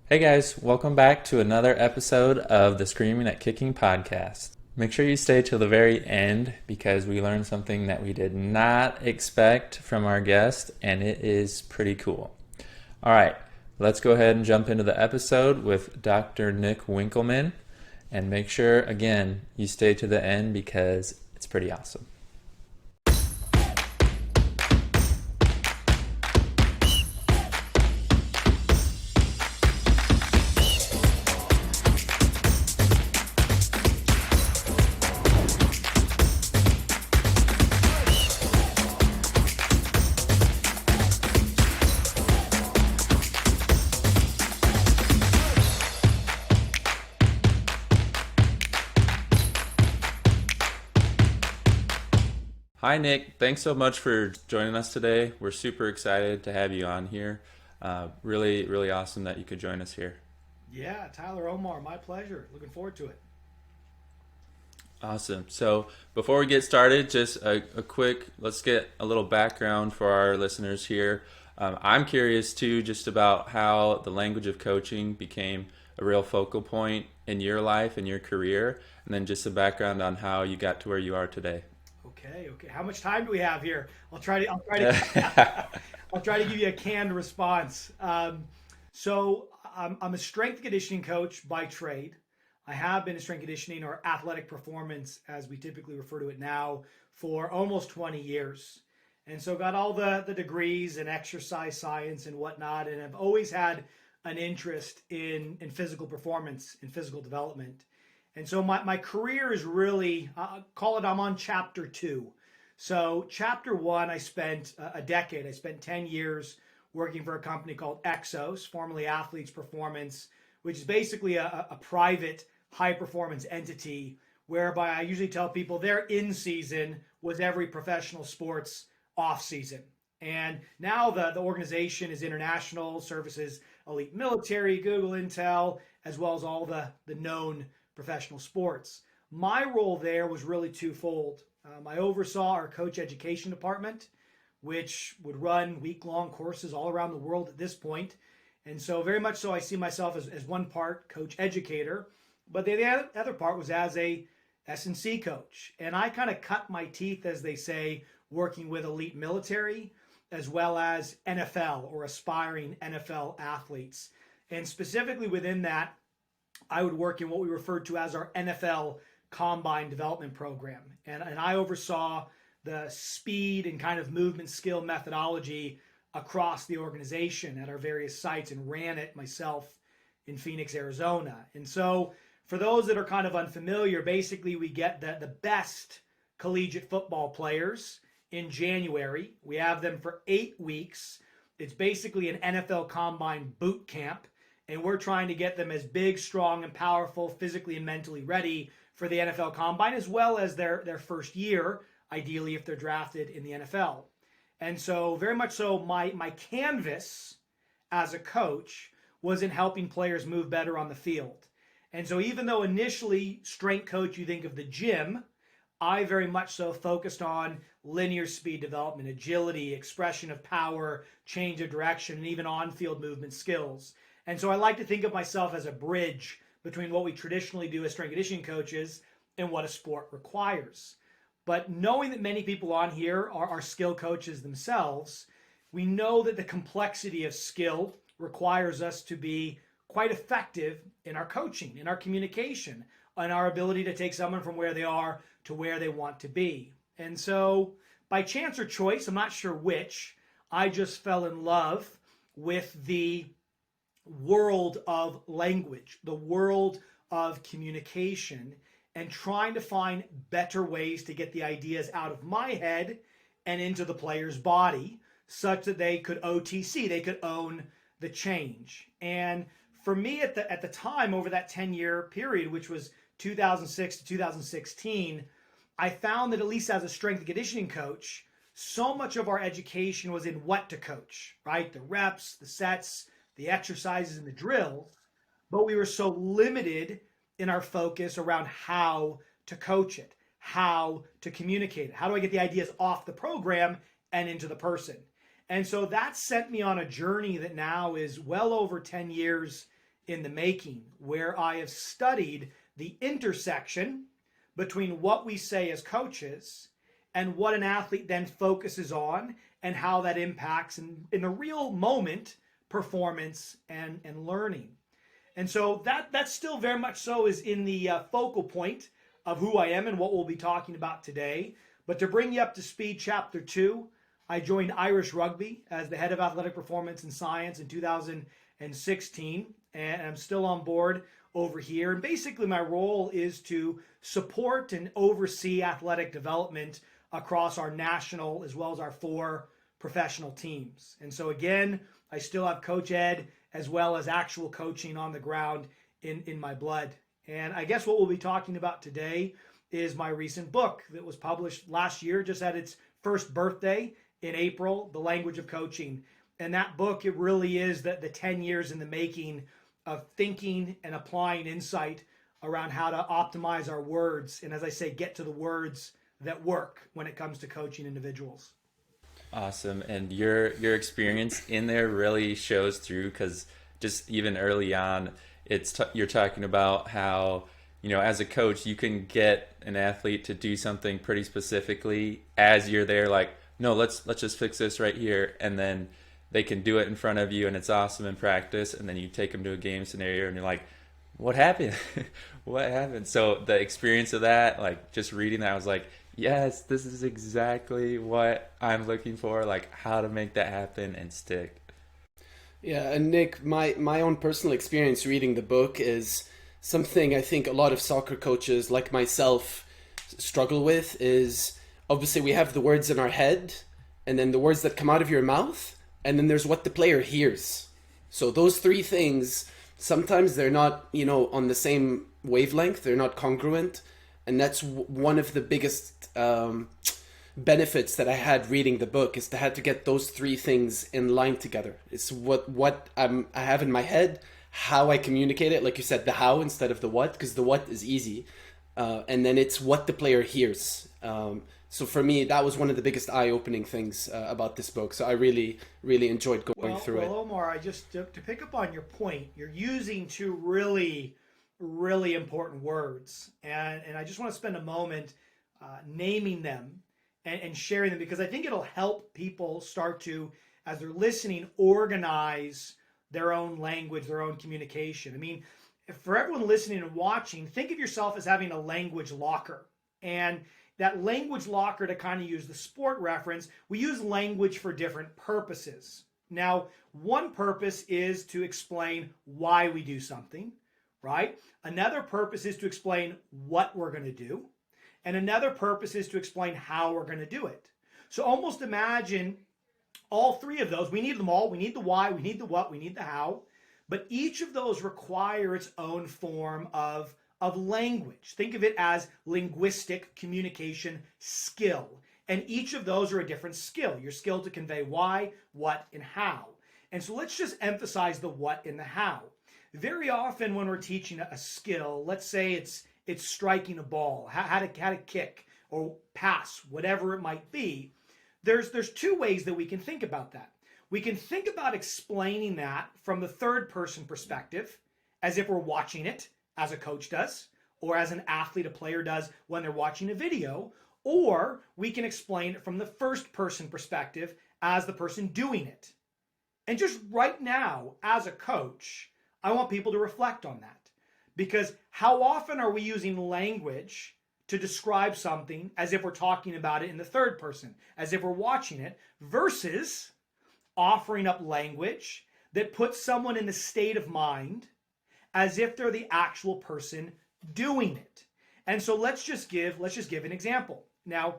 Hey guys, welcome back to another episode of the Screaming at Kicking podcast. Make sure you stay till the very end because we learned something that we did not expect from our guest, and it is pretty cool. All right, let's go ahead and jump into the episode with Dr. Nick Winkelman, and make sure, again, you stay to the end because it's pretty awesome. Hi, Nick. Thanks so much for joining us today. We're super excited to have you on here. Really awesome that you could join us here. Yeah, Tyler, Omar, my pleasure. Looking forward to it. Awesome. So before we get started, just a quick, let's get a little background for our listeners here. I'm curious too, just about how the language of coaching became a real focal point in your life and your career, and then just a background on how you got to where you are today. Okay. How much time do we have here? I'll try to give you a canned response. I'm a strength conditioning coach by trade. I have been a strength conditioning or athletic performance, as we typically refer to it now, for almost 20 years. And so got all the degrees in exercise science and whatnot, and I've always had an interest in physical performance and physical development. And so my career is really, call it, I'm on chapter two. So chapter one, I spent a decade. I spent 10 years working for a company called Exos, formerly Athletes Performance, which is basically a private high performance entity whereby I usually tell people their in season was every professional sports off season. And now the organization is international, services elite military, Google Intel, as well as all the known professional sports. My role there was really twofold. I oversaw our coach education department, which would run week-long courses all around the world at this point. And so very much so I see myself as one part coach educator, but the other part was as a S&C coach. And I kind of cut my teeth, as they say, working with elite military as well as NFL or aspiring NFL athletes. And specifically within that, I would work in what we referred to as our NFL Combine Development Program. And I oversaw the speed and kind of movement skill methodology across the organization at our various sites and ran it myself in Phoenix, Arizona. And so for those that are kind of unfamiliar, basically we get the best collegiate football players in January. We have them for 8 weeks. It's basically an NFL Combine boot camp, and we're trying to get them as big, strong, and powerful, physically and mentally ready for the NFL Combine, as well as their first year, ideally if they're drafted in the NFL. And so very much so my canvas as a coach was in helping players move better on the field. And so even though initially strength coach, you think of the gym, I very much so focused on linear speed development, agility, expression of power, change of direction, and even on-field movement skills. And so I like to think of myself as a bridge between what we traditionally do as strength conditioning coaches and what a sport requires. But knowing that many people on here are skill coaches themselves, we know that the complexity of skill requires us to be quite effective in our coaching, in our communication, and our ability to take someone from where they are to where they want to be. And so by chance or choice, I'm not sure which, I just fell in love with the world of language, the world of communication, and trying to find better ways to get the ideas out of my head and into the player's body such that they could OTC, they could own the change. And for me at the time, over that 10-year period, which was 2006 to 2016, I found that at least as a strength and conditioning coach, so much of our education was in what to coach, right? The reps, the sets, the exercises, and the drills, but we were so limited in our focus around how to coach it, how to communicate it. How do I get the ideas off the program and into the person? And so that sent me on a journey that now is well over 10 years in the making, where I have studied the intersection between what we say as coaches and what an athlete then focuses on, and how that impacts in a real moment performance and learning. And so that still very much so is in the focal point of who I am and what we'll be talking about today. But to bring you up to speed, chapter 2, I joined Irish Rugby as the head of athletic performance and science in 2016, and I'm still on board over here. And basically my role is to support and oversee athletic development across our national as well as our 4 professional teams. And so again, I still have Coach Ed as well as actual coaching on the ground in my blood. And I guess what we'll be talking about today is my recent book that was published last year, just at its first birthday in April, The Language of Coaching. And that book, it really is the 10 years in the making of thinking and applying insight around how to optimize our words. And as I say, get to the words that work when it comes to coaching individuals. Awesome. And your experience in there really shows through, because just even early on, you're talking about how, as a coach, you can get an athlete to do something pretty specifically as you're there, like, no, let's just fix this right here. And then they can do it in front of you and it's awesome in practice. And then you take them to a game scenario and you're like, what happened? What happened? So the experience of that, like just reading that, I was like, yes, this is exactly what I'm looking for, like how to make that happen and stick. Yeah, and Nick, my own personal experience reading the book is something I think a lot of soccer coaches like myself struggle with. Is obviously we have the words in our head and then the words that come out of your mouth, and then there's what the player hears. So those 3 things, sometimes they're not, on the same wavelength, they're not congruent. And that's one of the biggest benefits that I had reading the book, is to have to get those 3 things in line together. It's what I have in my head, how I communicate it, like you said, the how instead of the what, because the what is easy. And then it's what the player hears. So for me, that was one of the biggest eye-opening things about this book. So I really, really enjoyed going through it. Well, Omar, to pick up on your point, you're using 2 really important words, and I just want to spend a moment naming them and sharing them, because I think it'll help people start to, as they're listening, organize their own language, their own communication. I mean, for everyone listening and watching, think of yourself as having a language locker. And that language locker, to kind of use the sport reference, we use language for different purposes. Now, one purpose is to explain why we do something, right? Another purpose is to explain what we're going to do. And another purpose is to explain how we're going to do it. So almost imagine all 3 of those. We need them all. We need the why, we need the what, we need the how. But each of those require its own form of language. Think of it as linguistic communication skill. And each of those are a different skill. Your skill to convey why, what, and how. And so let's just emphasize the what and the how. Very often when we're teaching a skill, let's say it's striking a ball, how to kick or pass, whatever it might be, there's 2 ways that we can think about that. We can think about explaining that from the third person perspective, as if we're watching it, as a coach does, or as an athlete, a player does when they're watching a video, or we can explain it from the first person perspective as the person doing it. And just right now, as a coach, I want people to reflect on that, because how often are we using language to describe something as if we're talking about it in the third person, as if we're watching it, versus offering up language that puts someone in a state of mind as if they're the actual person doing it. And so let's just give an example. Now,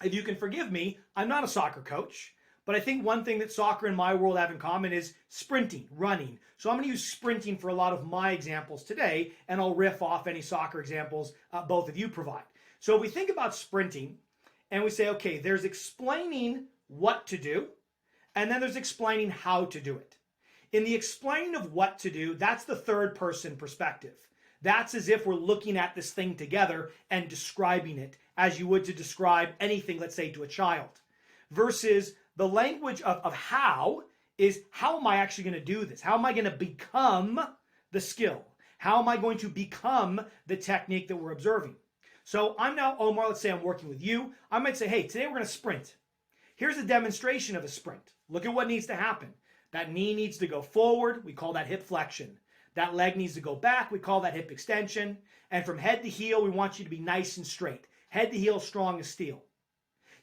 if you can forgive me, I'm not a soccer coach, but I think one thing that soccer in my world have in common is sprinting, running. So I'm going to use sprinting for a lot of my examples today, and I'll riff off any soccer examples both of you provide. So if we think about sprinting, and we say, okay, there's explaining what to do, and then there's explaining how to do it. In the explaining of what to do, that's the third person perspective. That's as if we're looking at this thing together and describing it as you would to describe anything, let's say, to a child. Versus the language of how is, how am I actually going to do this? How am I going to become the skill? How am I going to become the technique that we're observing? So I'm now Omar, let's say I'm working with you. I might say, hey, today we're going to sprint. Here's a demonstration of a sprint. Look at what needs to happen. That knee needs to go forward. We call that hip flexion. That leg needs to go back. We call that hip extension. And from head to heel, we want you to be nice and straight. Head to heel, strong as steel.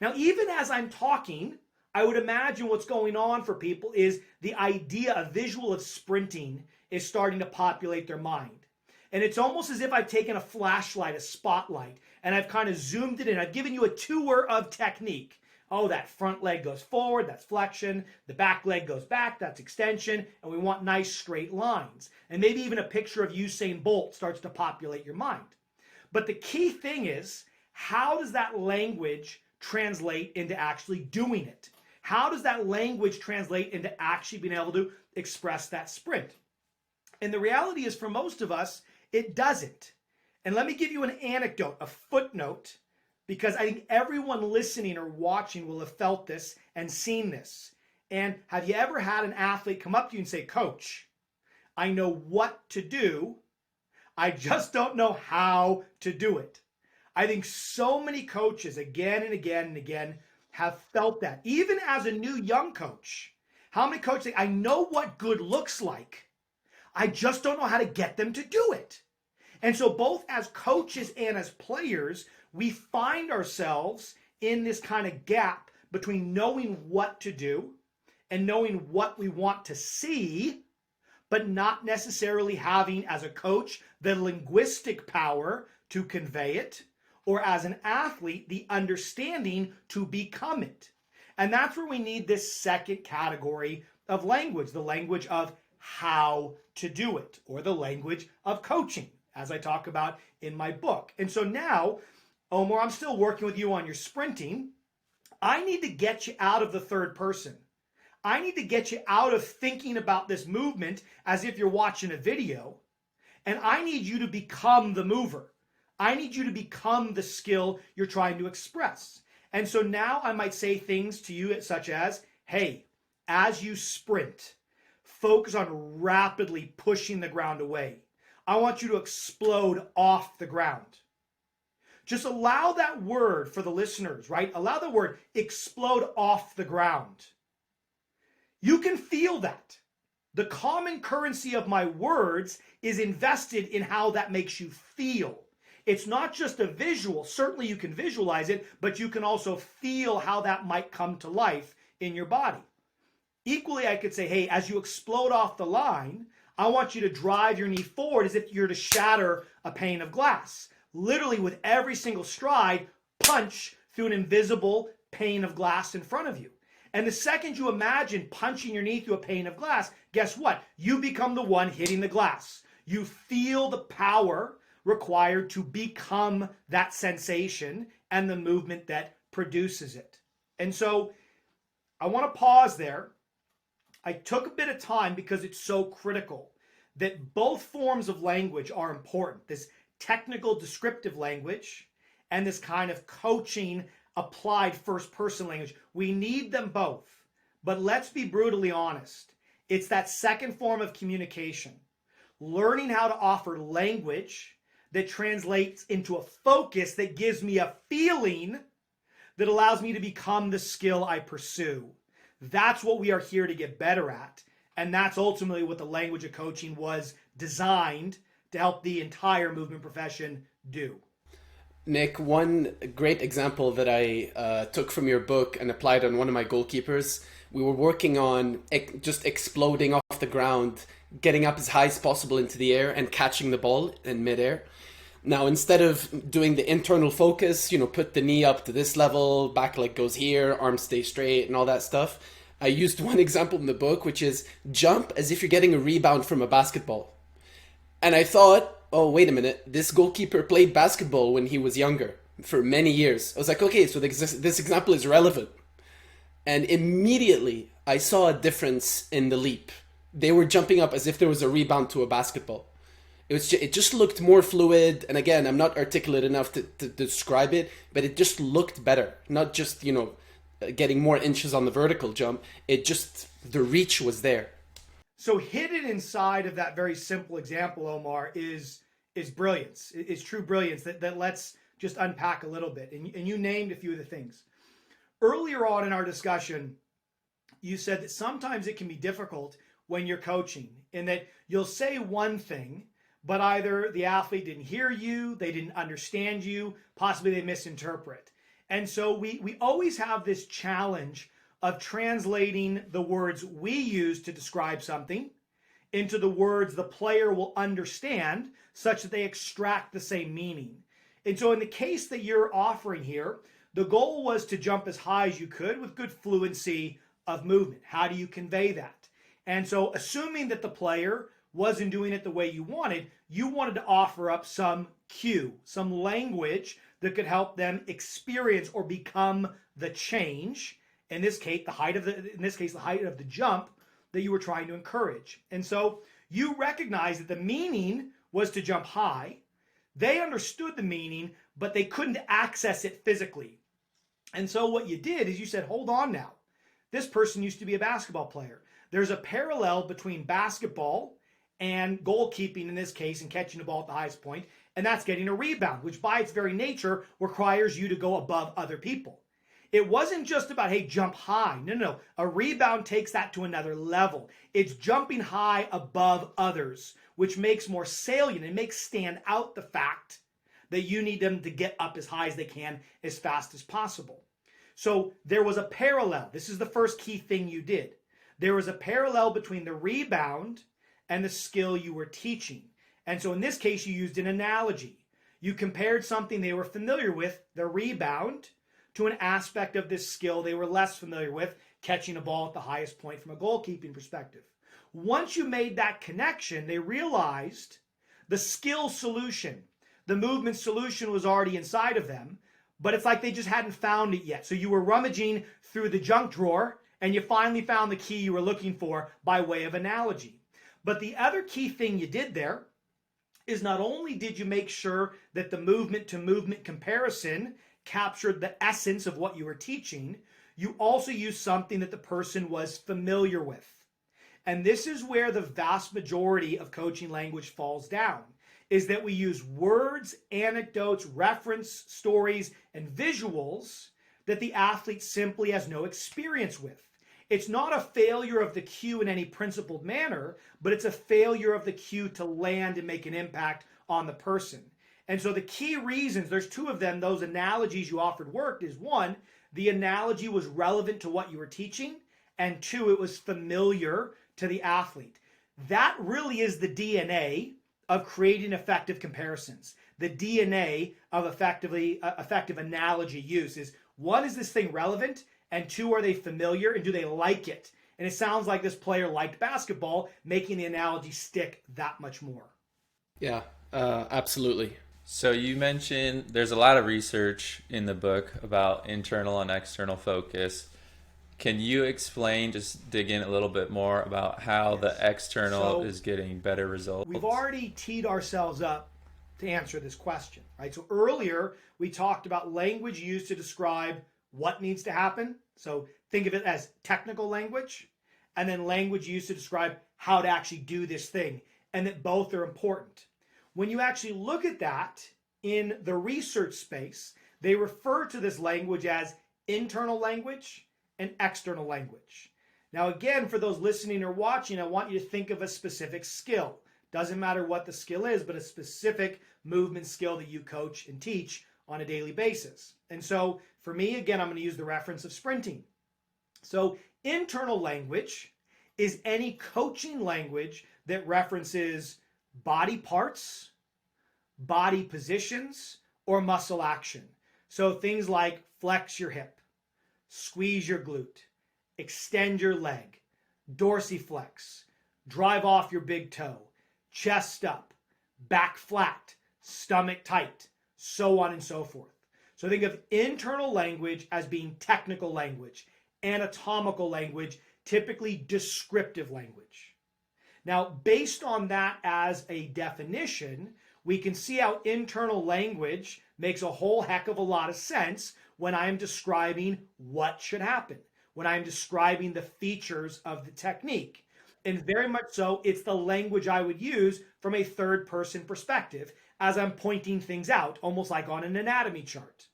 Now, even as I'm talking, I would imagine what's going on for people is the idea, a visual of sprinting is starting to populate their mind. And it's almost as if I've taken a flashlight, a spotlight, and I've kind of zoomed it in. I've given you a tour of technique. Oh, that front leg goes forward, that's flexion. The back leg goes back, that's extension. And we want nice straight lines. And maybe even a picture of Usain Bolt starts to populate your mind. But the key thing is, how does that language translate into actually doing it? How does that language translate into actually being able to express that sprint? And the reality is, for most of us, it doesn't. And let me give you an anecdote, a footnote, because I think everyone listening or watching will have felt this and seen this. And have you ever had an athlete come up to you and say, Coach, I know what to do, I just don't know how to do it. I think so many coaches again and again and again have felt that. Even as a new young coach, how many coaches say, I know what good looks like, I just don't know how to get them to do it. And so both as coaches and as players, we find ourselves in this kind of gap between knowing what to do and knowing what we want to see, but not necessarily having, as a coach, the linguistic power to convey it, or as an athlete, the understanding to become it. And that's where we need this second category of language, the language of how to do it, or the language of coaching, as I talk about in my book. And so now, Omar, I'm still working with you on your sprinting. I need to get you out of the third person. I need to get you out of thinking about this movement as if you're watching a video. And I need you to become the mover. I need you to become the skill you're trying to express. And so now I might say things to you such as, hey, as you sprint, focus on rapidly pushing the ground away. I want you to explode off the ground. Just allow that word for the listeners, right? Allow the word explode off the ground. You can feel that. The common currency of my words is invested in how that makes you feel. It's not just a visual. Certainly you can visualize it, but you can also feel how that might come to life in your body. Equally, I could say, hey, as you explode off the line, I want you to drive your knee forward as if you're to shatter a pane of glass. Literally, with every single stride, punch through an invisible pane of glass in front of you. And the second you imagine punching your knee through a pane of glass, guess what? You become the one hitting the glass. You feel the power required to become that sensation and the movement that produces it. And so I want to pause there. I took a bit of time because it's so critical that both forms of language are important. This technical descriptive language and this kind of coaching applied first person language. We need them both. But let's be brutally honest. It's that second form of communication. Learning how to offer language that translates into a focus that gives me a feeling that allows me to become the skill I pursue. That's what we are here to get better at. And that's ultimately what the language of coaching was designed to help the entire movement profession do. Nick, one great example that I took from your book and applied on one of my goalkeepers, we were working on just exploding off the ground, getting up as high as possible into the air and catching the ball in midair. Now, instead of doing the internal focus, put the knee up to this level, back leg goes here, arms stay straight and all that stuff, I used one example in the book, which is jump as if you're getting a rebound from a basketball. And I thought, oh, wait a minute, this goalkeeper played basketball when he was younger for many years. I was like, okay, so this example is relevant. And immediately I saw a difference in the leap. They were jumping up as if there was a rebound to a basketball. It just looked more fluid. And again, I'm not articulate enough to describe it, but it just looked better. Not just, getting more inches on the vertical jump. The reach was there. So hidden inside of that very simple example, Omar, is brilliance, is true brilliance that let's just unpack a little bit. And you named a few of the things. Earlier on in our discussion, you said that sometimes it can be difficult when you're coaching in that you'll say one thing, but either the athlete didn't hear you, they didn't understand you, possibly they misinterpret. And so we always have this challenge of translating the words we use to describe something into the words the player will understand such that they extract the same meaning. And so in the case that you're offering here, the goal was to jump as high as you could with good fluency of movement. How do you convey that? And so assuming that the player wasn't doing it the way you wanted to offer up some cue, some language that could help them experience or become the change. In this case, the height of the jump that you were trying to encourage. And so you recognize that the meaning was to jump high. They understood the meaning, but they couldn't access it physically. And so what you did is you said, hold on now. This person used to be a basketball player. There's a parallel between basketball and goalkeeping in this case and catching the ball at the highest point, and that's getting a rebound, which by its very nature requires you to go above other people. It wasn't just about, hey, jump high. No. A rebound takes that to another level. It's jumping high above others, which makes more salient. It makes stand out the fact that you need them to get up as high as they can as fast as possible. So there was a parallel. This is the first key thing you did. There was a parallel between the rebound and the skill you were teaching. And so in this case, you used an analogy. You compared something they were familiar with, the rebound, to an aspect of this skill they were less familiar with, catching a ball at the highest point from a goalkeeping perspective. Once you made that connection, they realized the skill solution, the movement solution was already inside of them, but it's like they just hadn't found it yet. So you were rummaging through the junk drawer and you finally found the key you were looking for by way of analogy. But the other key thing you did there is not only did you make sure that the movement to movement comparison captured the essence of what you were teaching, you also used something that the person was familiar with. And this is where the vast majority of coaching language falls down, is that we use words, anecdotes, reference stories, and visuals that the athlete simply has no experience with. It's not a failure of the cue in any principled manner, but it's a failure of the cue to land and make an impact on the person. And so the key reasons, there's two of them, those analogies you offered worked, is one, the analogy was relevant to what you were teaching, and two, it was familiar to the athlete. That really is the DNA of creating effective comparisons. The DNA of effective analogy use is, one, is this thing relevant? And two, are they familiar and do they like it? And it sounds like this player liked basketball, making the analogy stick that much more. Yeah, absolutely. So you mentioned there's a lot of research in the book about internal and external focus. Can you explain, just dig in a little bit more about how the external is getting better results? We've already teed ourselves up to answer this question, right? So earlier we talked about language used to describe what needs to happen. So think of it as technical language, and then language used to describe how to actually do this thing, and that both are important. When you actually look at that in the research space, they refer to this language as internal language and external language. Now, again, for those listening or watching, I want you to think of a specific skill. Doesn't matter what the skill is, but a specific movement skill that you coach and teach on a daily basis. And so for me, again, I'm going to use the reference of sprinting. So internal language is any coaching language that references body parts, body positions, or muscle action. So things like flex your hip, squeeze your glute, extend your leg, dorsiflex, drive off your big toe, chest up, back flat, stomach tight, so on and so forth. So think of internal language as being technical language, anatomical language, typically descriptive language. Now, based on that as a definition, we can see how internal language makes a whole heck of a lot of sense when I'm describing what should happen, when I'm describing the features of the technique. And very much so, it's the language I would use from a third person perspective as I'm pointing things out, almost like on an anatomy chart.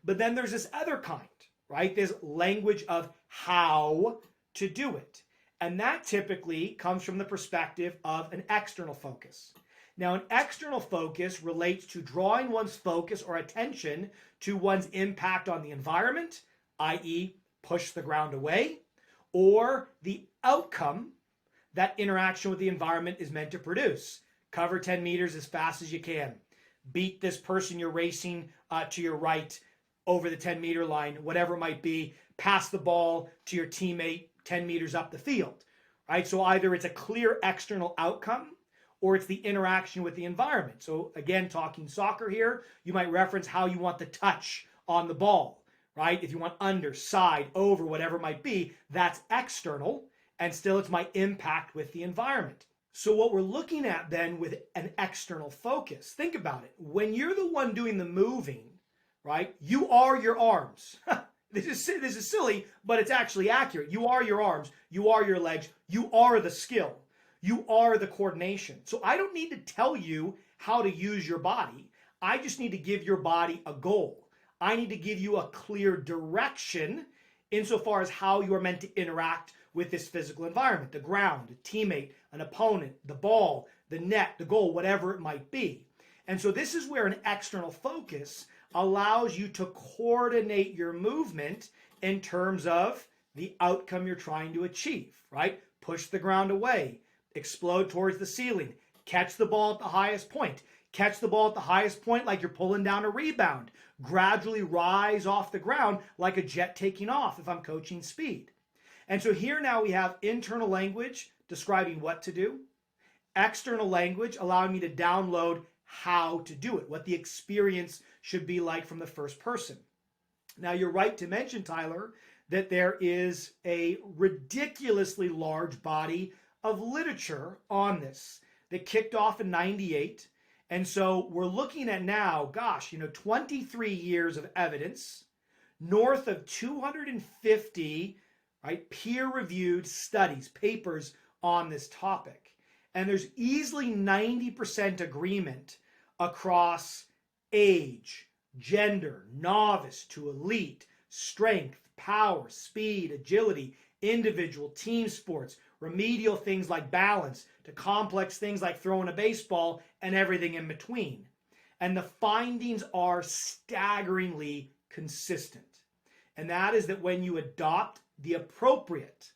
But then there's this other kind, right? This language of how to do it. And that typically comes from the perspective of an external focus. Now, an external focus relates to drawing one's focus or attention to one's impact on the environment, i.e., push the ground away, or the outcome that interaction with the environment is meant to produce. Cover 10 meters as fast as you can. Beat this person you're racing to your right over the 10-meter line, whatever it might be. Pass the ball to your teammate 10 meters up the field, right? So either it's a clear external outcome or it's the interaction with the environment. So again, talking soccer here, you might reference how you want the touch on the ball, right? If you want under, side, over, whatever it might be, that's external, and still it's my impact with the environment. So what we're looking at then with an external focus, think about it. When you're the one doing the moving, right, you are your arms. This is silly, but it's actually accurate. You are your arms, you are your legs, you are the skill, you are the coordination. So I don't need to tell you how to use your body. I just need to give your body a goal. I need to give you a clear direction insofar as how you are meant to interact with this physical environment, the ground, a teammate, an opponent, the ball, the net, the goal, whatever it might be. And so this is where an external focus allows you to coordinate your movement in terms of the outcome you're trying to achieve, right? Push the ground away, explode towards the ceiling, catch the ball at the highest point, catch the ball at the highest point like you're pulling down a rebound, gradually rise off the ground like a jet taking off if I'm coaching speed. And so here now we have internal language describing what to do, external language allowing me to download how to do it, what the experience should be like from the first person. Now, you're right to mention, Tyler, that there is a ridiculously large body of literature on this that kicked off in '98. And so we're looking at now, 23 years of evidence, north of 250, right, peer-reviewed studies, papers on this topic. And there's easily 90% agreement across age, gender, novice to elite, strength, power, speed, agility, individual, team sports, remedial things like balance, to complex things like throwing a baseball and everything in between. And the findings are staggeringly consistent. And that is that when you adopt the appropriate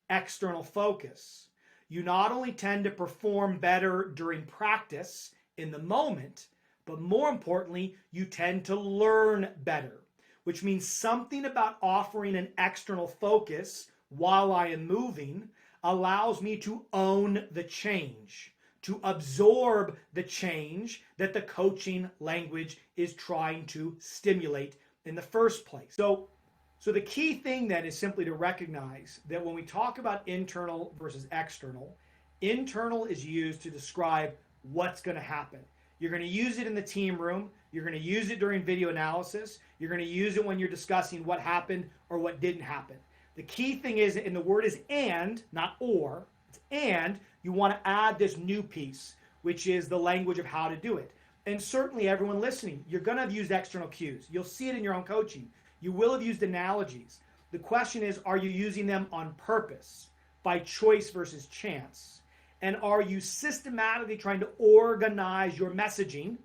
external focus, you not only tend to perform better during practice in the moment, but more importantly, you tend to learn better, which means something about offering an external focus while I am moving allows me to own the change, to absorb the change that the coaching language is trying to stimulate in the first place. So the key thing then is simply to recognize that when we talk about internal versus external, internal is used to describe what's going to happen. You're going to use it in the team room. You're going to use it during video analysis. You're going to use it when you're discussing what happened or what didn't happen. The key thing is, and the word is and, not or, it's and, you want to add this new piece, which is the language of how to do it. And certainly everyone listening, you're going to have used external cues. You'll see it in your own coaching. You will have used analogies. The question is, are you using them on purpose, by choice versus chance? And are you systematically trying to organize your messaging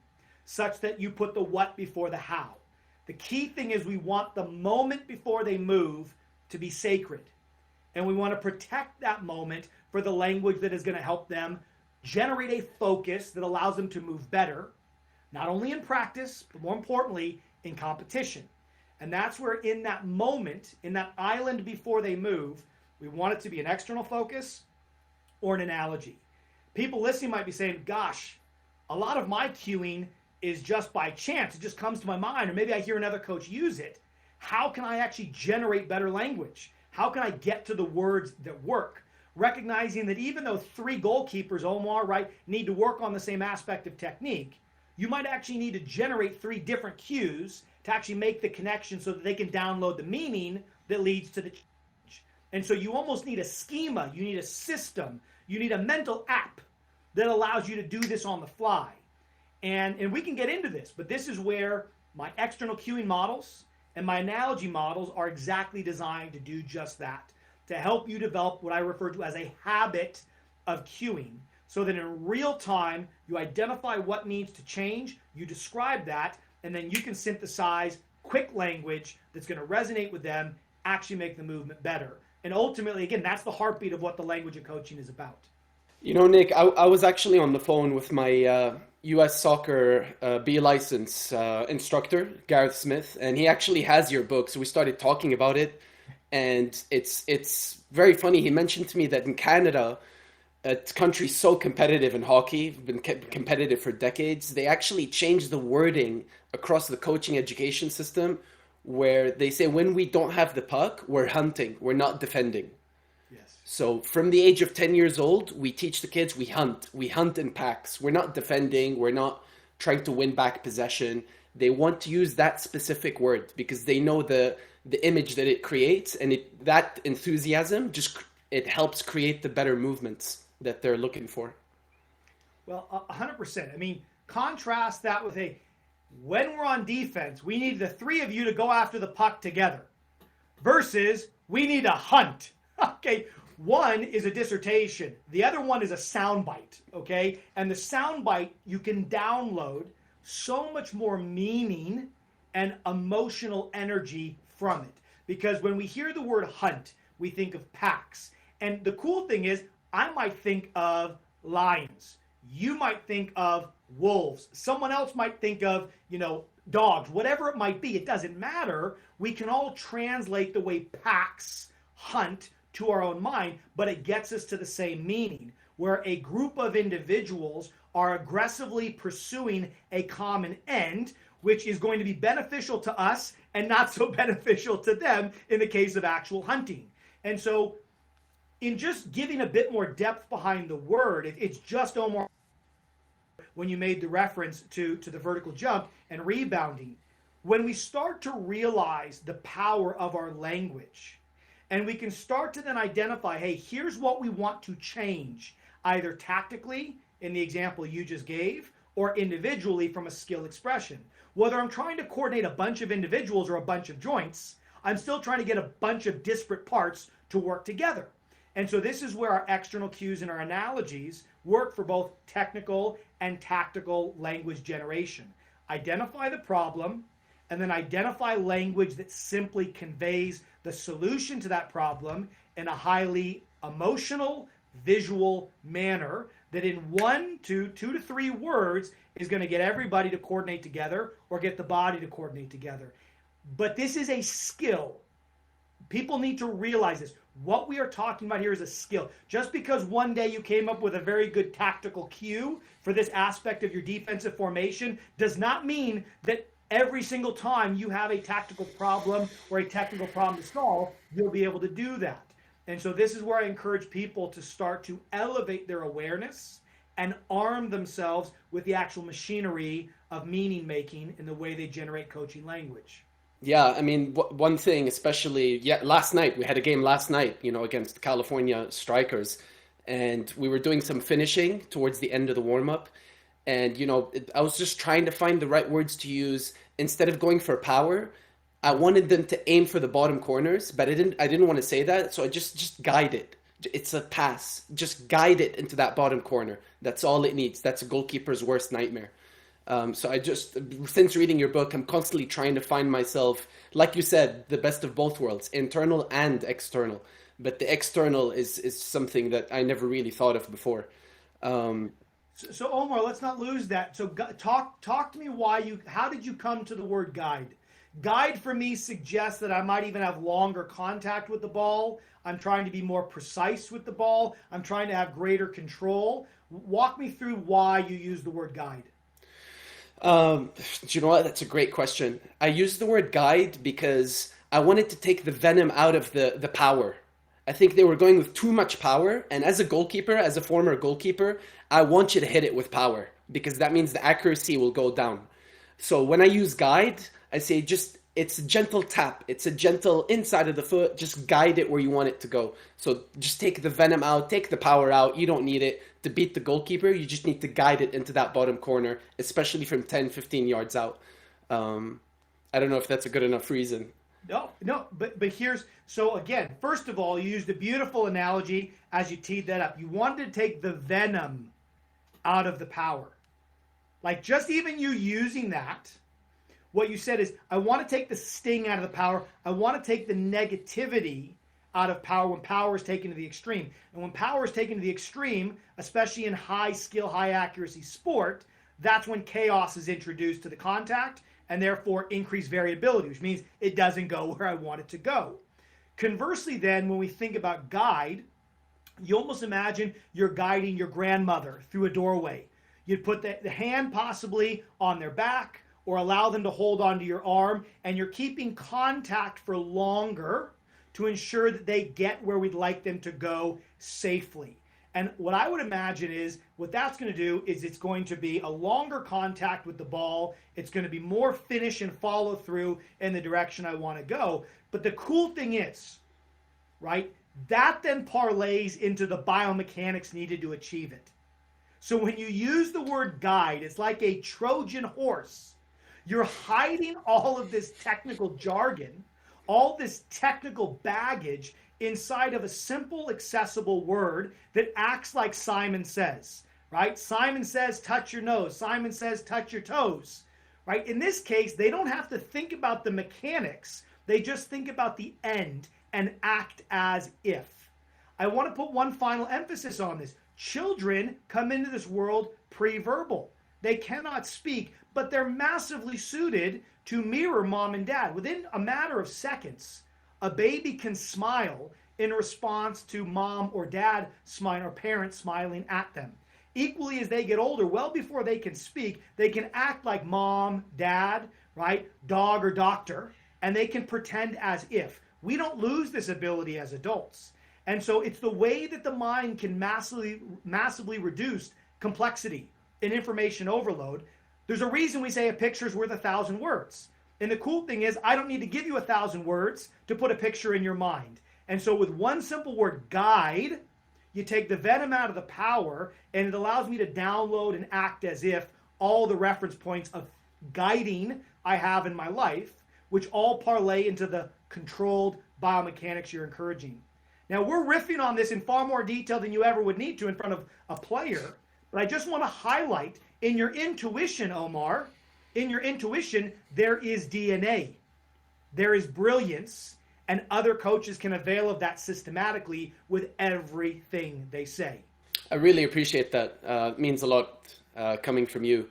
such that you put the what before the how? The key thing is we want the moment before they move to be sacred. And we want to protect that moment for the language that is going to help them generate a focus that allows them to move better, not only in practice, but more importantly, in competition. And that's where in that moment, in that island before they move, we want it to be an external focus or an analogy. People listening might be saying, gosh, a lot of my cueing is just by chance. It just comes to my mind, or maybe I hear another coach use it. How can I actually generate better language? How can I get to the words that work? Recognizing that even though 3 goalkeepers, OMAR, right, need to work on the same aspect of technique, you might actually need to generate 3 different cues to actually make the connection so that they can download the meaning that leads to the change. And so you almost need a schema, you need a system, you need a mental app that allows you to do this on the fly. And we can get into this, but this is where my external cueing models and my analogy models are exactly designed to do just that, to help you develop what I refer to as a habit of cueing, so that in real time you identify what needs to change, you describe that, and then you can synthesize quick language that's going to resonate with them, actually make the movement better. And ultimately, again, that's the heartbeat of what the language of coaching is about. You know, Nick, I was actually on the phone with my U.S. soccer B license instructor, Gareth Smith, and he actually has your book. So we started talking about it, and it's very funny. He mentioned to me that in Canada, a country so competitive in hockey, been competitive for decades, they actually changed the wording across the coaching education system, where they say when we don't have the puck, we're hunting, we're not defending. Yes. So from the age of 10 years old, we teach the kids we hunt in packs. We're not defending, we're not trying to win back possession. They want to use that specific word because they know the image that it creates, and that enthusiasm just it helps create the better movements that they're looking for. Well, 100%. I mean, contrast that with when we're on defense, we need the three of you to go after the puck together versus we need a hunt. Okay, one is a dissertation. The other one is a soundbite, okay? And the soundbite, you can download so much more meaning and emotional energy from it. Because when we hear the word hunt, we think of packs. And the cool thing is, I might think of lions. You might think of wolves. Someone else might think of, dogs. Whatever it might be, it doesn't matter. We can all translate the way packs hunt to our own mind, but it gets us to the same meaning, where a group of individuals are aggressively pursuing a common end, which is going to be beneficial to us and not so beneficial to them in the case of actual hunting. And so in just giving a bit more depth behind the word, it's just OMAR when you made the reference to the vertical jump and rebounding. When we start to realize the power of our language, and we can start to then identify, hey, here's what we want to change, either tactically, in the example you just gave, or individually from a skill expression. Whether I'm trying to coordinate a bunch of individuals or a bunch of joints, I'm still trying to get a bunch of disparate parts to work together. And so this is where our external cues and our analogies work for both technical and tactical language generation. Identify the problem, and then identify language that simply conveys the solution to that problem in a highly emotional, visual manner that in 1 to 2 to 3 words is going to get everybody to coordinate together or get the body to coordinate together. But this is a skill. People need to realize this. What we are talking about here is a skill. Just because one day you came up with a very good tactical cue for this aspect of your defensive formation does not mean that every single time you have a tactical problem or a technical problem to solve, you'll be able to do that. And so this is where I encourage people to start to elevate their awareness and arm themselves with the actual machinery of meaning making in the way they generate coaching language. Yeah, I mean, one thing, especially, last night, we had a game last night, against the California Strikers, and we were doing some finishing towards the end of the warm-up, and, I was just trying to find the right words to use. Instead of going for power, I wanted them to aim for the bottom corners, but I didn't want to say that, so I just guide it. It's a pass. Just guide it into that bottom corner. That's all it needs. That's a goalkeeper's worst nightmare. So since reading your book, I'm constantly trying to find myself, like you said, the best of both worlds, internal and external. But the external is something that I never really thought of before. So Omar, let's not lose that. So talk to me how did you come to the word guide? Guide for me suggests that I might even have longer contact with the ball. I'm trying to be more precise with the ball. I'm trying to have greater control. Walk me through why you use the word guide. Do you know what? That's a great question. I use the word guide because I wanted to take the venom out of the power. I think they were going with too much power. And as a former goalkeeper, I want you to hit it with power because that means the accuracy will go down. So when I use guide, I say just it's a gentle tap. It's a gentle inside of the foot. Just guide it where you want it to go. So just take the venom out, take the power out. You don't need it to beat the goalkeeper. You just need to guide it into that bottom corner, especially from 10, 15 yards out. I don't know if that's a good enough reason. No, but so again, first of all, you used a beautiful analogy as you teed that up. You wanted to take the venom out of the power. Like just even you using that, what you said is, I want to take the sting out of the power. I want to take the negativity out of power when power is taken to the extreme. And when power is taken to the extreme, especially in high skill, high accuracy sport, that's when chaos is introduced to the contact and therefore increased variability, which means it doesn't go where I want it to go. Conversely then, when we think about guide, you almost imagine you're guiding your grandmother through a doorway. You'd put the hand possibly on their back or allow them to hold onto your arm, and you're keeping contact for longer to ensure that they get where we'd like them to go safely. And what I would imagine is what that's going to do is it's going to be a longer contact with the ball. It's going to be more finish and follow through in the direction I want to go. But the cool thing is, right, that then parlays into the biomechanics needed to achieve it. So when you use the word guide, it's like a Trojan horse. You're hiding all of this technical jargon, all this technical baggage inside of a simple, accessible word that acts like Simon Says, right? Simon says, touch your nose. Simon says, touch your toes, right? In this case, they don't have to think about the mechanics. They just think about the end and act as if. I want to put one final emphasis on this. Children come into this world pre-verbal. They cannot speak, but they're massively suited to mirror mom and dad. Within a matter of seconds, a baby can smile in response to mom or dad smiling or parents smiling at them. Equally, as they get older, well before they can speak, they can act like mom, dad, right, dog or doctor, and they can pretend as if. We don't lose this ability as adults. And so it's the way that the mind can massively reduce complexity and information overload. There's a reason we say a picture's worth 1,000 words. And the cool thing is, I don't need to give you 1,000 words to put a picture in your mind. And so with one simple word, guide, you take the venom out of the power, and it allows me to download and act as if all the reference points of guiding I have in my life, which all parlay into the controlled biomechanics you're encouraging. Now, we're riffing on this in far more detail than you ever would need to in front of a player, but I just want to highlight in your intuition, Omar, in your intuition, there is DNA. There is brilliance, and other coaches can avail of that systematically with everything they say. I really appreciate that. It means a lot coming from you.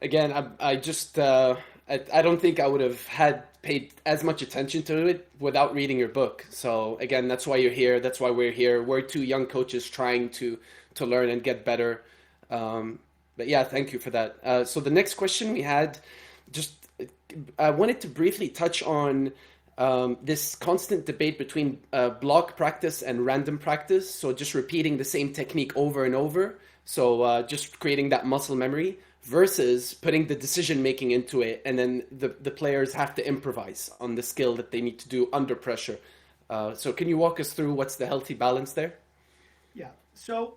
Again, I don't think I would have paid as much attention to it without reading your book. So again, that's why you're here. That's why we're here. We're two young coaches trying to learn and get better. But yeah, thank you for that. So the next question we had, I wanted to briefly touch on this constant debate between block practice and random practice. So just repeating the same technique over and over. So just creating that muscle memory versus putting the decision making into it, and then the players have to improvise on the skill that they need to do under pressure. So can you walk us through what's the healthy balance there? Yeah. So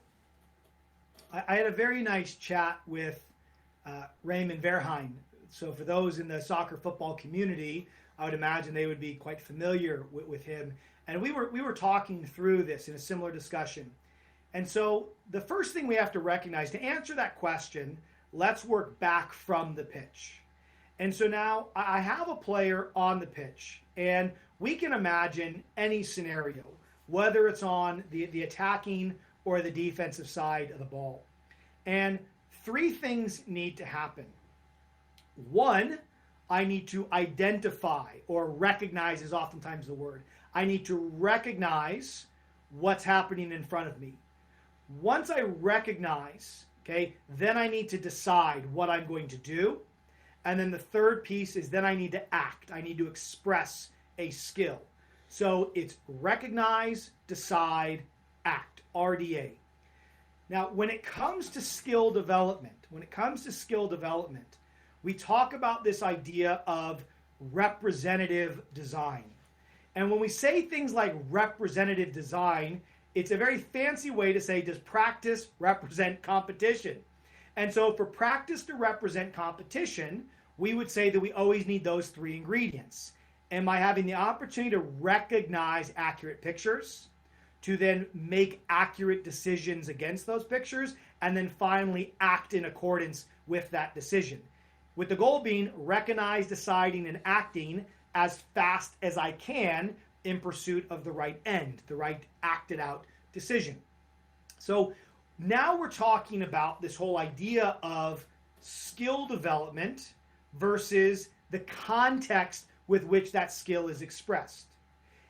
I had a very nice chat with Raymond Verheyen. So for those in the soccer football community, I would imagine they would be quite familiar with him. And we were talking through this in a similar discussion. And so the first thing we have to recognize, to answer that question, let's work back from the pitch. And so now I have a player on the pitch, and we can imagine any scenario, whether it's on the attacking or the defensive side of the ball. And three things need to happen. One, I need to identify, or recognize is oftentimes the word. I need to recognize what's happening in front of me. Once I recognize, okay, then I need to decide what I'm going to do. And then the third piece is then I need to act. I need to express a skill. So it's recognize, decide, act, RDA. Now, when it comes to skill development, we talk about this idea of representative design. And when we say things like representative design, it's a very fancy way to say, does practice represent competition? And so for practice to represent competition, we would say that we always need those three ingredients. And by having the opportunity to recognize accurate pictures, to then make accurate decisions against those pictures, and then finally act in accordance with that decision. With the goal being recognize, deciding, and acting as fast as I can in pursuit of the right end, the right acted out decision. So now we're talking about this whole idea of skill development versus the context with which that skill is expressed.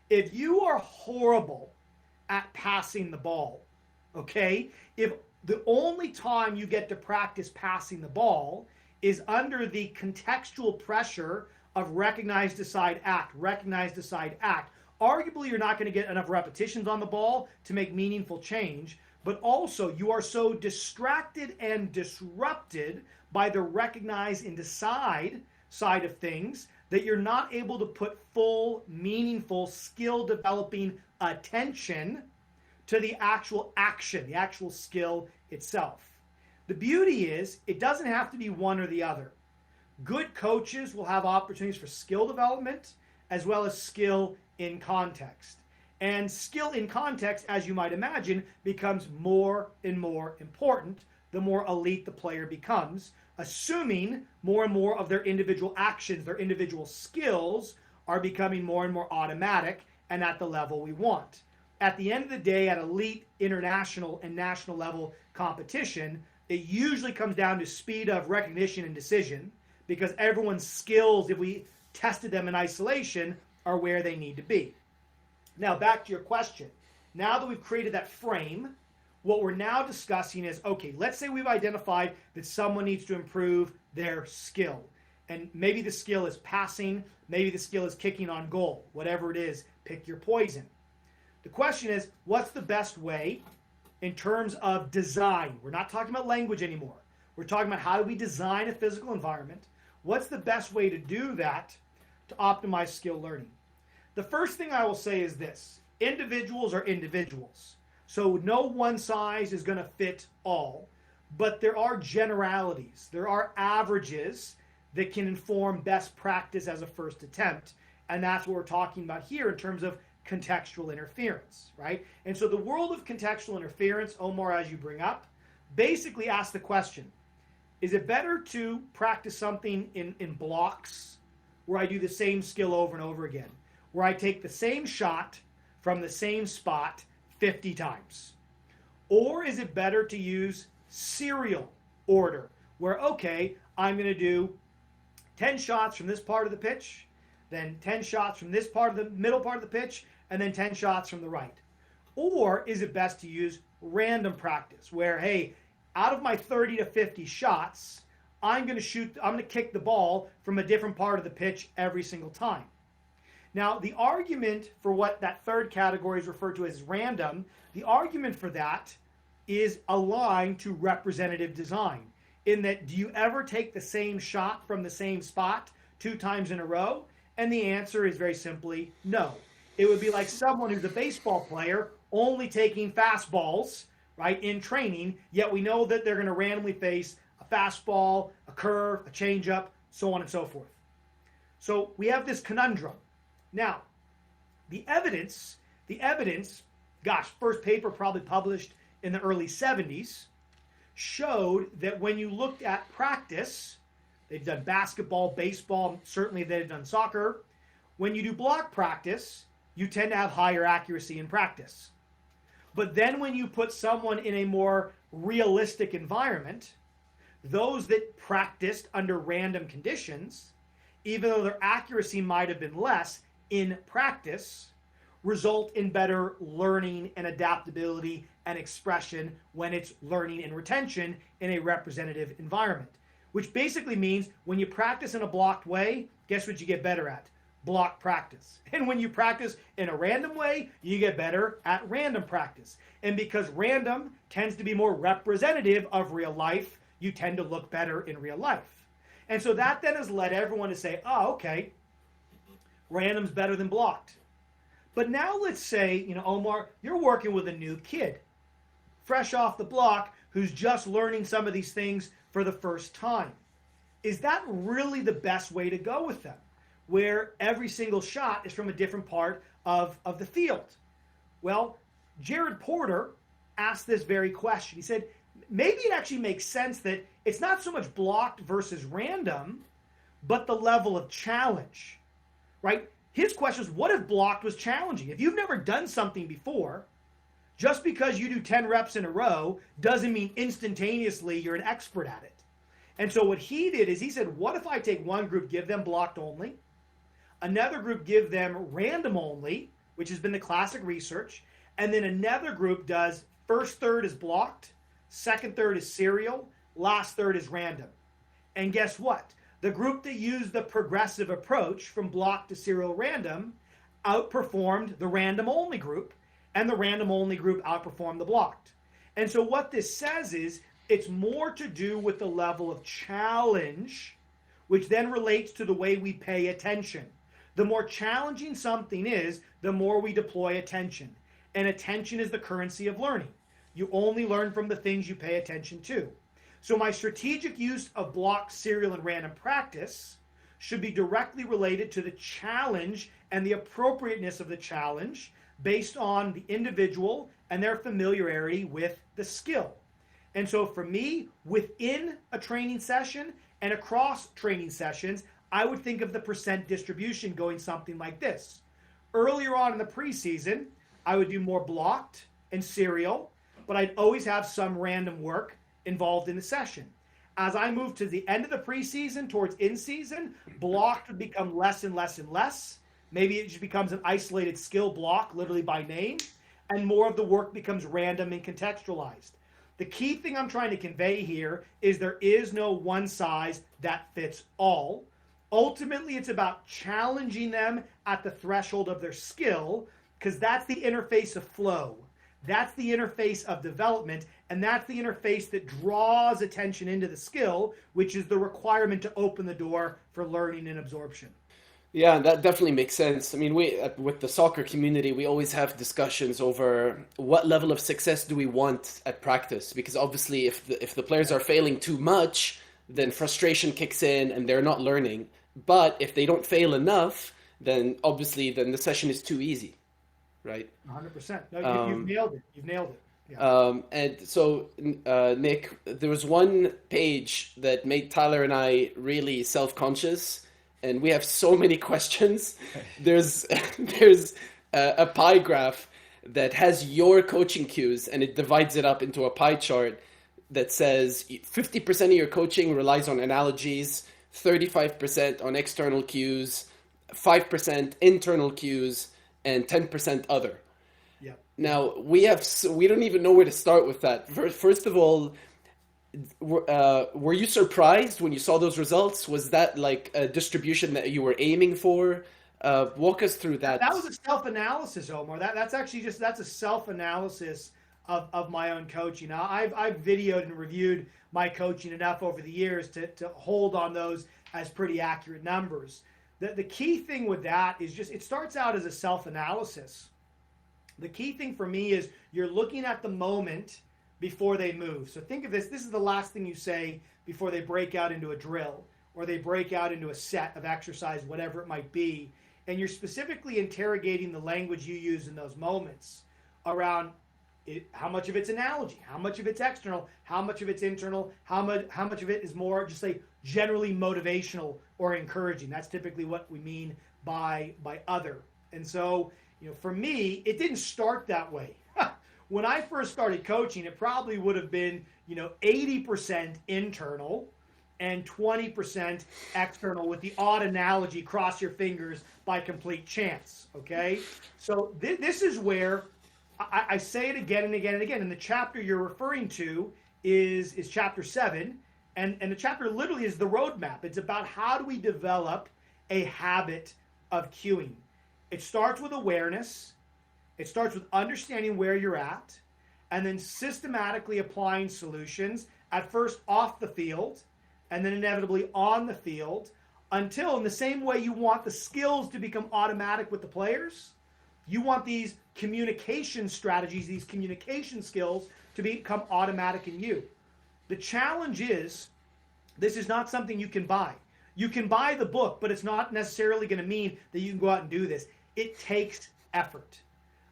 If you are horrible at passing the ball, okay, if the only time you get to practice passing the ball is under the contextual pressure of recognize, decide, act, arguably you're not going to get enough repetitions on the ball to make meaningful change, but also you are so distracted and disrupted by the recognize and decide side of things that you're not able to put full, meaningful, skill-developing attention to the actual action, the actual skill itself. The beauty is, it doesn't have to be one or the other. Good coaches will have opportunities for skill development as well as skill in context. And skill in context, as you might imagine, becomes more and more important the more elite the player becomes, assuming more and more of their individual actions, their individual skills are becoming more and more automatic and at the level we want. At the end of the day, at elite, international, and national level competition, it usually comes down to speed of recognition and decision, because everyone's skills, if we tested them in isolation, are where they need to be. Now, back to your question. Now that we've created that frame, what we're now discussing is, okay, let's say we've identified that someone needs to improve their skill. And maybe the skill is passing, maybe the skill is kicking on goal. Whatever it is, pick your poison. The question is, what's the best way in terms of design? We're not talking about language anymore. We're talking about how do we design a physical environment. What's the best way to do that to optimize skill learning? The first thing I will say is this. Individuals are individuals. So no one size is going to fit all. But there are generalities. There are averages that can inform best practice as a first attempt. And that's what we're talking about here in terms of contextual interference, right? And so the world of contextual interference, OMAR, as you bring up, basically asks the question, is it better to practice something in blocks where I do the same skill over and over again, where I take the same shot from the same spot 50 times? Or is it better to use serial order where, okay, I'm going to do 10 shots from this part of the pitch, then 10 shots from this part of the middle part of the pitch, and then 10 shots from the right? Or is it best to use random practice where, hey, out of my 30 to 50 shots, I'm going to kick the ball from a different part of the pitch every single time? Now, the argument for what that third category is referred to as random, the argument for that is aligned to representative design. In that, do you ever take the same shot from the same spot 2 times in a row? And the answer is very simply no. It would be like someone who's a baseball player only taking fastballs, right, in training, yet we know that they're going to randomly face a fastball, a curve, a changeup, so on and so forth. So we have this conundrum. Now, the evidence, first paper probably published in the early 70s, showed that when you looked at practice, they've done basketball, baseball, certainly they've done soccer. When you do block practice, you tend to have higher accuracy in practice. But then when you put someone in a more realistic environment, those that practiced under random conditions, even though their accuracy might have been less in practice, result in better learning and adaptability and expression when it's learning and retention in a representative environment. Which basically means when you practice in a blocked way, guess what you get better at? Block practice. And when you practice in a random way, you get better at random practice. And because random tends to be more representative of real life, you tend to look better in real life. And so that then has led everyone to say, oh, okay, random's better than blocked. But now let's say, Omar, you're working with a new kid, fresh off the block, who's just learning some of these things for the first time. Is that really the best way to go with them, where every single shot is from a different part of the field? Well, Jared Porter asked this very question. He said, maybe it actually makes sense that it's not so much blocked versus random, but the level of challenge, right? His question is, what if blocked was challenging? If you've never done something before, just because you do 10 reps in a row doesn't mean instantaneously you're an expert at it. And so what he did is he said, what if I take one group, give them blocked only, another group, give them random only, which has been the classic research, and then another group does first third is blocked, second third is serial, last third is random. And guess what? The group that used the progressive approach from block to serial random outperformed the random only group, and the random only group outperformed the blocked. And so what this says is it's more to do with the level of challenge, which then relates to the way we pay attention. The more challenging something is, the more we deploy attention. And attention is the currency of learning. You only learn from the things you pay attention to. So my strategic use of block, serial, and random practice should be directly related to the challenge and the appropriateness of the challenge based on the individual and their familiarity with the skill. And so for me, within a training session and across training sessions, I would think of the percent distribution going something like this. Earlier on in the preseason, I would do more blocked and serial, but I'd always have some random work involved in the session. As I move to the end of the preseason towards in-season, blocked would become less and less and less. Maybe it just becomes an isolated skill block, literally by name, and more of the work becomes random and contextualized. The key thing I'm trying to convey here is there is no one size that fits all. Ultimately, it's about challenging them at the threshold of their skill, because that's the interface of flow. That's the interface of development, and that's the interface that draws attention into the skill, which is the requirement to open the door for learning and absorption. Yeah, that definitely makes sense. I mean, with the soccer community, we always have discussions over what level of success do we want at practice, because obviously if the players are failing too much, then frustration kicks in and they're not learning. But if they don't fail enough, then obviously the session is too easy, right? 100%. No, you've nailed it. You've nailed it. Yeah. And so, Nick, there was one page that made Tyler and I really self-conscious, and we have so many questions. There's a pie graph that has your coaching cues, and it divides it up into a pie chart that says 50% of your coaching relies on analogies, 35% on external cues, 5% internal cues, and 10% other. Yeah. Now, we don't even know where to start with that. First of all, were you surprised when you saw those results? Was that like a distribution that you were aiming for? Walk us through that. That was a self-analysis, Omar. That's a self-analysis of my own coaching. Now, I've videoed and reviewed my coaching enough over the years to hold on those as pretty accurate numbers. The key thing with that is just, it starts out as a self-analysis. The key thing for me is you're looking at the moment before they move. So think of this. This is the last thing you say before they break out into a drill or they break out into a set of exercise, whatever it might be. And you're specifically interrogating the language you use in those moments around how much of it's analogy, how much of it's external, how much of it's internal, how much of it is more just say generally motivational or encouraging. That's typically what we mean by other. And so, for me, it didn't start that way. When I first started coaching, it probably would have been, 80% internal and 20% external, with the odd analogy, cross your fingers by complete chance. Okay. So this is where I say it again and again and again. And the chapter you're referring to is chapter 7. And the chapter literally is the roadmap. It's about how do we develop a habit of cueing. It starts with awareness. It starts with understanding where you're at, and then systematically applying solutions, at first off the field, and then inevitably on the field, until, in the same way you want the skills to become automatic with the players, you want these communication strategies, these communication skills to become automatic in you. The challenge is, this is not something you can buy. You can buy the book, but it's not necessarily going to mean that you can go out and do this. It takes effort.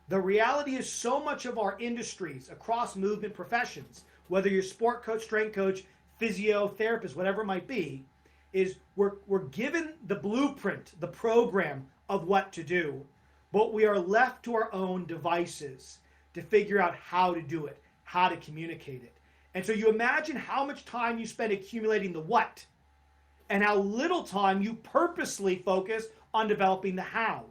The reality is, so much of our industries across movement professions, whether you're sport coach, strength coach, physio, therapist, whatever it might be, is we're given the blueprint, the program of what to do, but we are left to our own devices to figure out how to do it, how to communicate it. And so you imagine how much time you spend accumulating the what, and how little time you purposely focus on developing the how.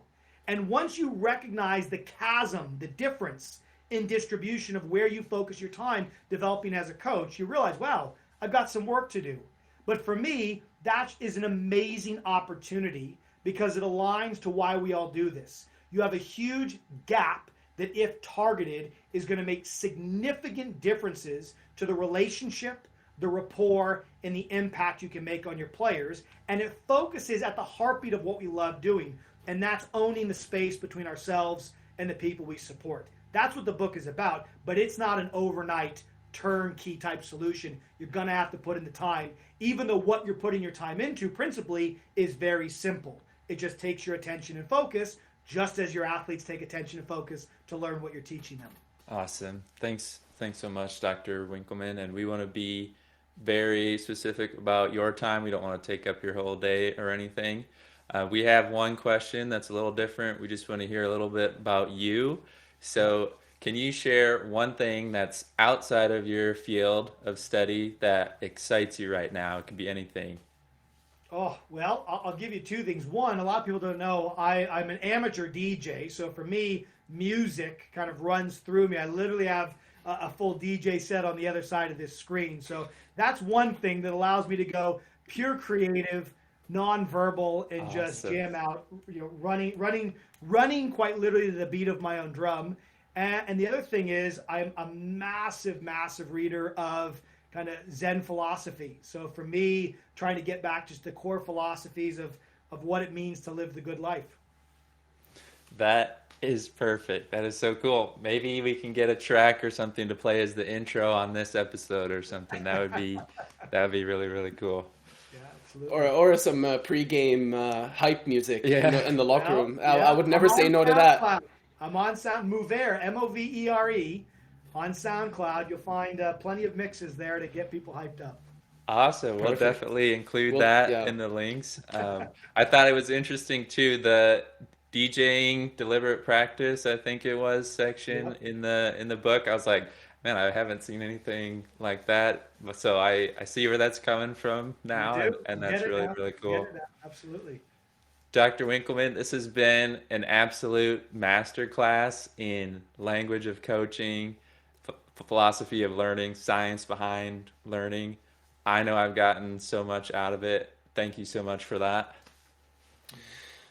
And once you recognize the chasm, the difference in distribution of where you focus your time developing as a coach, you realize, wow, I've got some work to do. But for me, that is an amazing opportunity because it aligns to why we all do this. You have a huge gap that, if targeted, is going to make significant differences to the relationship, the rapport, and the impact you can make on your players. And it focuses at the heartbeat of what we love doing, and that's owning the space between ourselves and the people we support. That's what the book is about, but it's not an overnight turnkey type solution. You're going to have to put in the time, even though what you're putting your time into principally is very simple. It just takes your attention and focus, just as your athletes take attention and focus to learn what you're teaching them. Awesome. Thanks so much, Dr. Winkelman. And we want to be very specific about your time. We don't want to take up your whole day or anything. We have one question that's a little different. We just want to hear a little bit about you. So can you share one thing that's outside of your field of study that excites you right now? It could be anything. Oh, well, I'll give you two things. One, a lot of people don't know, I'm an amateur DJ. So for me, music kind of runs through me. I literally have a full DJ set on the other side of this screen. So that's one thing that allows me to go pure creative, non-verbal, and Awesome. just jam out, running quite literally to the beat of my own drum. And the other thing is, I'm a massive reader of kind of Zen philosophy. So for me, trying to get back just the core philosophies of what it means to live the good life. That is perfect. That is so cool. Maybe we can get a track or something to play as the intro on this episode or something. That would be really, really cool. Yeah, absolutely. Or some pre-game hype music in the locker room. I would never say no to that. I'm on Mover, Movere, on SoundCloud. You'll find plenty of mixes there to get people hyped up. Awesome. We'll Perfect. definitely include that in the links. I thought it was interesting too, the DJing deliberate practice, I think it was, section in the book. I was like, man, I haven't seen anything like that. So I see where that's coming from now, and that's really, really cool. Absolutely. Dr. Winkelman, this has been an absolute masterclass in language of coaching, philosophy of learning, science behind learning. I know I've gotten so much out of it. Thank you so much for that.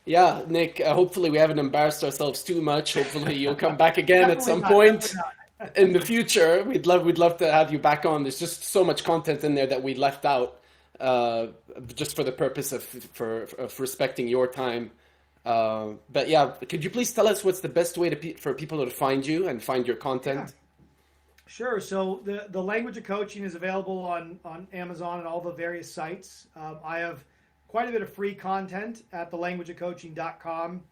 Yeah, Nick, hopefully we haven't embarrassed ourselves too much. Hopefully you'll come back again at some point in the future. We'd love to have you back on. There's just so much content in there that we left out. Just for the purpose of respecting your time. But yeah, could you please tell us what's the best way for people to find you and find your content? Yeah. Sure. So the Language of Coaching is available on Amazon and all the various sites. I have quite a bit of free content at thelanguageofcoaching.com.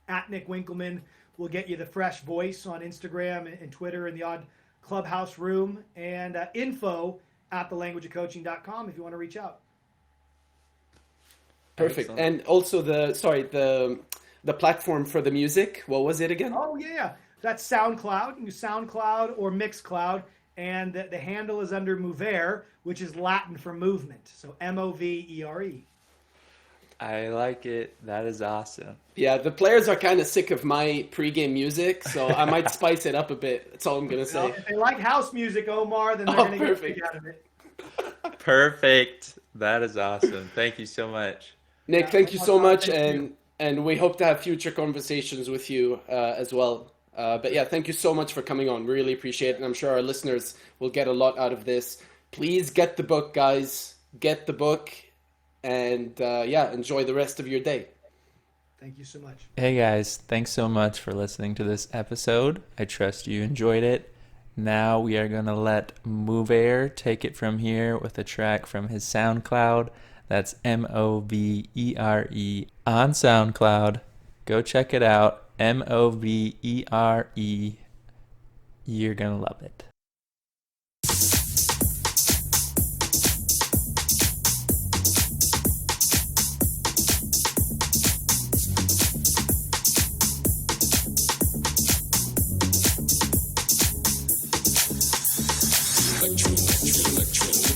At Nick Winkelman will get you the fresh voice on Instagram and Twitter and the odd clubhouse room, and info at thelanguageofcoaching.com if you want to reach out. Perfect. Excellent. And also the platform for the music, what was it again? Oh yeah, that's SoundCloud. You can use SoundCloud or Mixcloud, and the handle is under Mover, which is Latin for movement. So Movere. I like it. That is awesome. Yeah, the players are kind of sick of my pregame music, so I might spice it up a bit. That's all I'm going to say. Well, if they like house music, OMAR, then they're going to get a kick out of it. Perfect. That is awesome. Thank you so much. Nick, thank you so much, and we hope to have future conversations with you as well. But yeah, thank you so much for coming on. Really appreciate it, and I'm sure our listeners will get a lot out of this. Please get the book, guys. Get the book, And enjoy the rest of your day. Thank you so much. Hey guys, thanks so much for listening to this episode. I trust you enjoyed it. Now we are going to let Mover take it from here with a track from his SoundCloud. That's Movere on SoundCloud. Go check it out. Movere. You're going to love it. Electro, electro, electro.